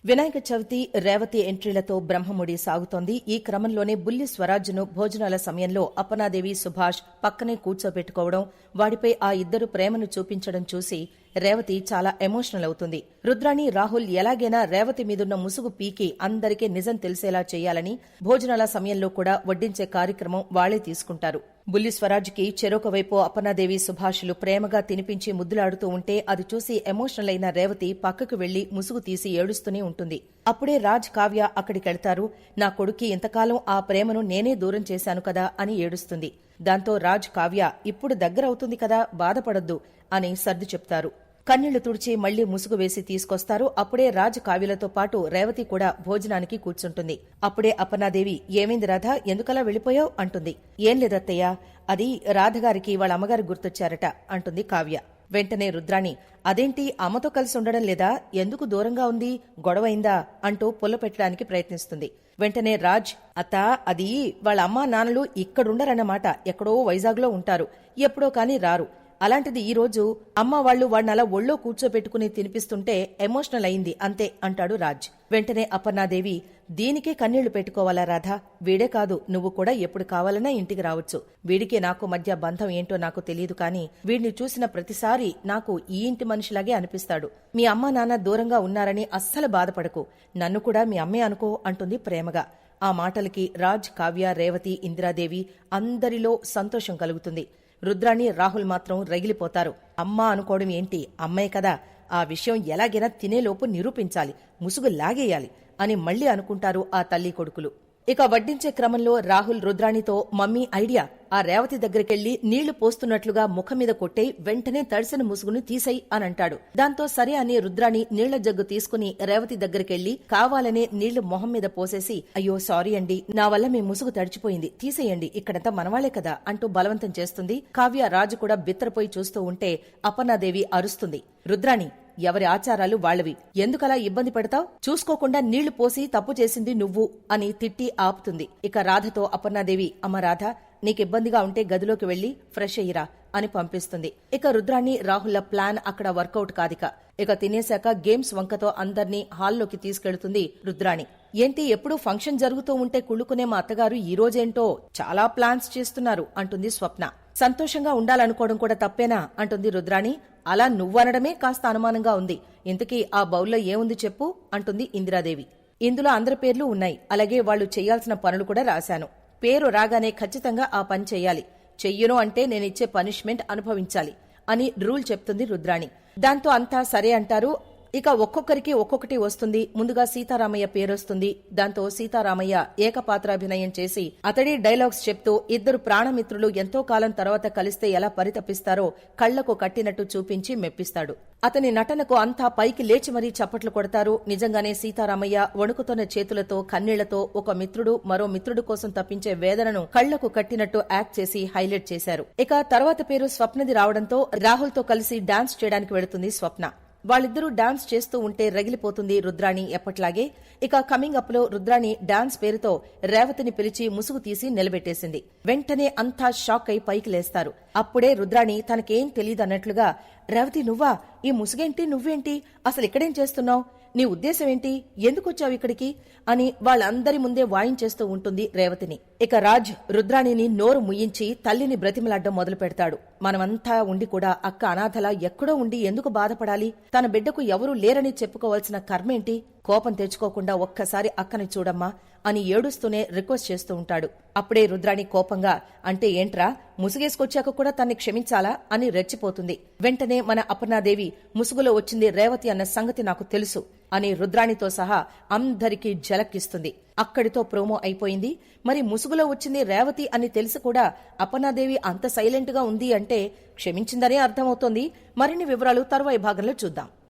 వినాయక చవితి రేవతి ఎంట్రీలతో బ్రహ్మముడి సాగుతోంది. ఈ క్రమంలోనే బుల్లి స్వరాజ్ను భోజనాల సమయంలో అపనాదేవి, సుభాష్ పక్కనే కూర్చోబెట్టుకోవడం, వాడిపై ఆ ఇద్దరు ప్రేమను చూపించడం చూసి రేవతి చాలా ఎమోషనల్ అవుతుంది. రుద్రాణి, రాహుల్ ఎలాగైనా రేవతి మీదున్న ముసుగు పీకి అందరికీ నిజం తెలిసేలా చేయాలని భోజనాల సమయంలో కూడా వడ్డించే కార్యక్రమం వాళ్లే తీసుకుంటారు. బుల్లి స్వరాజ్కి చెరొక వైపు అపనాదేవి, సుభాషులు ప్రేమగా తినిపించి ముద్దులాడుతూ ఉంటే అది చూసి ఎమోషనల్ అయిన రేవతి పక్కకు వెళ్లి ముసుగు తీసి ఏడుస్తూనే ఉంటుంది. అప్పుడే రాజ్, కావ్య అక్కడికెళ్తారు. నా కొడుక్కి ఇంతకాలం ఆ ప్రేమను నేనే దూరం చేశాను కదా అని ఏడుస్తుంది. దాంతో రాజ్, కావ్య ఇప్పుడు దగ్గరవుతుంది కదా, బాధపడొద్దు అని సర్ది చెప్తారు. కన్నీళ్లు తుడిచి మళ్లీ ముసుగు వేసి తీసుకొస్తారు. అప్పుడే రాజ్, కావ్యలతో పాటు రేవతి కూడా భోజనానికి కూర్చుంటుంది. అప్పుడే అపనాదేవి, ఏమైంది రాధ, ఎందుకలా వెళ్లిపోయావు అంటుంది. ఏం లేదత్తయ్య, అది రాధగారికి వాళ్ళ అమ్మగారు గుర్తొచ్చారట అంటుంది కావ్య. వెంటనే రుద్రాణి, అదేంటి అమ్మతో కలిసి ఉండడం లేదా, ఎందుకు దూరంగా ఉంది, గొడవైందా అంటూ పుల్ల పెట్టడానికి ప్రయత్నిస్తుంది. వెంటనే రాజ్, అత్తా, అది వాళ్ళ అమ్మా నాన్నలు ఇక్కడుండరన్నమాట, ఎక్కడో వైజాగ్లో ఉంటారు, ఎప్పుడో కాని రారు. అలాంటిది ఈ రోజు అమ్మ వాళ్లు వాడినలా ఒళ్ళో కూర్చోబెట్టుకుని తినిపిస్తుంటే ఎమోషనల్ అయింది అంతే అంటాడు రాజ్. వెంటనే అపర్ణాదేవి, దీనికే కన్నీళ్లు పెట్టుకోవాలా రాధా, వీడే కాదు నువ్వు కూడా ఎప్పుడు కావాలన్నా ఇంటికి రావచ్చు. వీడికి నాకు మధ్య బంధం ఏంటో నాకు తెలియదు, కానీ వీడిని చూసిన ప్రతిసారి నాకు ఈ ఇంటి మనిషిలాగే అనిపిస్తాడు. మీ అమ్మా నాన్న దూరంగా ఉన్నారని అస్సలు బాధపడకు, నన్ను కూడా మీ అమ్మే అనుకో అంటుంది ప్రేమగా. ఆ మాటలకి రాజ్, కావ్య, రేవతి, ఇందిరాదేవి అందరిలో సంతోషం కలుగుతుంది. రుద్రాణి, రాహుల్ మాత్రం రగిలిపోతారు. అమ్మా అనుకోవడం ఏంటి, అమ్మాయి కదా, ఆ విషయం ఎలాగైనా తినేలోపు నిరూపించాలి, ముసుగు లాగేయాలి అని మళ్లీ అనుకుంటారు ఆ తల్లి కొడుకులు. ఇక వడ్డించే క్రమంలో రాహుల్ రుద్రాణితో, మమ్మీ ఐడియా, ఆ రేవతి దగ్గరికెళ్లి నీళ్లు పోస్తున్నట్లుగా ముఖం మీద కొట్టే, వెంటనే తడిసిన ముసుగును తీసేయ్ అని అంటాడు. దాంతో సరే అని రుద్రాణి నీళ్ల జగ్గు తీసుకుని రేవతి దగ్గరికెళ్లి కావాలనే నీళ్లు మొహం మీద పోసేసి, అయ్యో సారీ అండి, నా వల్ల మీ ముసుగు తడిచిపోయింది, తీసేయండి, ఇక్కడంతా మనవాళ్లే కదా అంటూ బలవంతం చేస్తుంది. కావ్య, రాజు కూడా బిత్తరపోయి చూస్తూ ఉంటే అపర్ణాదేవి అరుస్తుంది, రుద్రాణి, ఎవరి ఆచారాలు వాళ్లవి, ఎందుకలా ఇబ్బంది పెడతావ్, చూసుకోకుండా నీళ్లు పోసి తప్పు చేసింది నువ్వు అని తిట్టి ఆపుతుంది. ఇక రాధతో అపర్ణాదేవి, అమ్మ రాధ, నీకిబ్బందిగా ఉంటే గదిలోకి వెళ్లి ఫ్రెష్ అయ్యిరా అని పంపిస్తుంది. ఇక రుద్రాణి, రాహుల్ల ప్లాన్ అక్కడ వర్కౌట్ కాదిక. ఇక తినేశాక గేమ్స్ వంకతో అందర్నీ హాల్లోకి తీసుకెళ్తుంది రుద్రాణి. ఏంటి, ఎప్పుడూ ఫంక్షన్ జరుగుతూ ఉంటే కుళ్ళుకునే మా అత్తగారు ఈ రోజేంటో చాలా ప్లాన్స్ చేస్తున్నారు అంటుంది స్వప్న. సంతోషంగా ఉండాలనుకోవడం కూడా తప్పేనా అంటుంది రుద్రాణి. అలా నువ్వనడమే కాస్త అనుమానంగా ఉంది, ఇంతకీ ఆ బౌల్లో ఏముంది చెప్పు అంటుంది ఇందిరాదేవి. ఇందులో అందరి పేర్లు ఉన్నాయి, అలాగే వాళ్లు చెయ్యాల్సిన పనులు కూడా రాశాను. పేరు రాగానే ఖచ్చితంగా ఆ పని చెయ్యాలి, చెయ్యను అంటే నేనిచ్చే పనిష్మెంట్ అనుభవించాలి అని రూల్ చెప్తుంది రుద్రాణి. దాంతో అంతా సరే అంటారు. ఇక ఒక్కొక్కరికి ఒక్కొక్కటి వస్తుంది. ముందుగా సీతారామయ్య పేరొస్తుంది. దాంతో సీతారామయ్య ఏకపాత్రాభినయం చేసి అతడి డైలాగ్స్ చెప్తూ ఇద్దరు ప్రాణమిత్రులు ఎంతో కాలం తర్వాత కలిస్తే ఎలా పరితపిస్తారో కళ్లకు కట్టినట్టు చూపించి మెప్పిస్తాడు. అతని నటనకు అంతా పైకి లేచి మరీ చప్పట్లు కొడతారు. నిజంగానే సీతారామయ్య వణుకుతున్న చేతులతో, కన్నీళ్లతో ఒక మిత్రుడు మరో మిత్రుడు కోసం తప్పించే వేదనను కళ్లకు కట్టినట్టు యాక్ట్ చేసి హైలైట్ చేశారు. ఇక తర్వాత పేరు స్వప్నది రావడంతో రాహుల్తో కలిసి డాన్స్ చేయడానికి వెళుతుంది స్వప్న. వాళ్ళిద్దరూ డాన్స్ చేస్తూ ఉంటే రగిలిపోతుంది రుద్రాణి ఎప్పట్లాగే. ఇక కమింగ్ అప్ లో రుద్రాణి డాన్స్ పేరుతో రేవతిని పిలిచి ముసుగు తీసి నిలబెట్టేసింది. వెంటనే అంతా షాక్ అయి పైకి లేస్తారు. అప్పుడే రుద్రాణి తనకేం తెలీదన్నట్లుగా, రేవతి నువ్వా, ఈ ముసుగేంటి, నువ్వేంటి, అసలు ఇక్కడేం చేస్తున్నావు, నీ ఉద్దేశమేంటి, ఎందుకొచ్చావు ఇక్కడికి అని వాళ్ళందరి ముందే వాయించేస్తూ ఉంటుంది రేవతిని. ఇక రాజ్ రుద్రాణిని నోరు ముయ్యించి తల్లిని బ్రతిమలాడ్డం మొదలు పెడతాడు. మనమంతా ఉండి కూడా అక్క అనాథలా ఎక్కడో ఉండి ఎందుకు బాధపడాలి, తన బిడ్డకు ఎవరూ లేరని చెప్పుకోవాల్సిన కర్మేంటి, కోపం తెచ్చుకోకుండా ఒక్కసారి అక్కని చూడమ్మా అని ఏడుస్తూనే రిక్వెస్ట్ చేస్తూ ఉంటాడు. అప్పుడే రుద్రాణి కోపంగా, అంటే ఏంట్రా, ముసుగేసుకొచ్చాక కూడా తన్ని క్షమించాలా అని రెచ్చిపోతుంది. వెంటనే మన అపర్ణాదేవి, ముసుగులో వచ్చింది రేవతి అన్న సంగతి నాకు తెలుసు అని రుద్రాణితో సహా అందరికీ జలక్కిస్తుంది. అక్కడితో ప్రోమో అయిపోయింది. మరి ముసుగులో వచ్చింది రేవతి అని తెలిసి కూడా అపర్ణాదేవి అంత సైలెంట్ గా ఉంది అంటే క్షమించిందనే అర్థమవుతోంది. మరిన్ని వివరాలు తరువాయి భాగంలో చూద్దాం.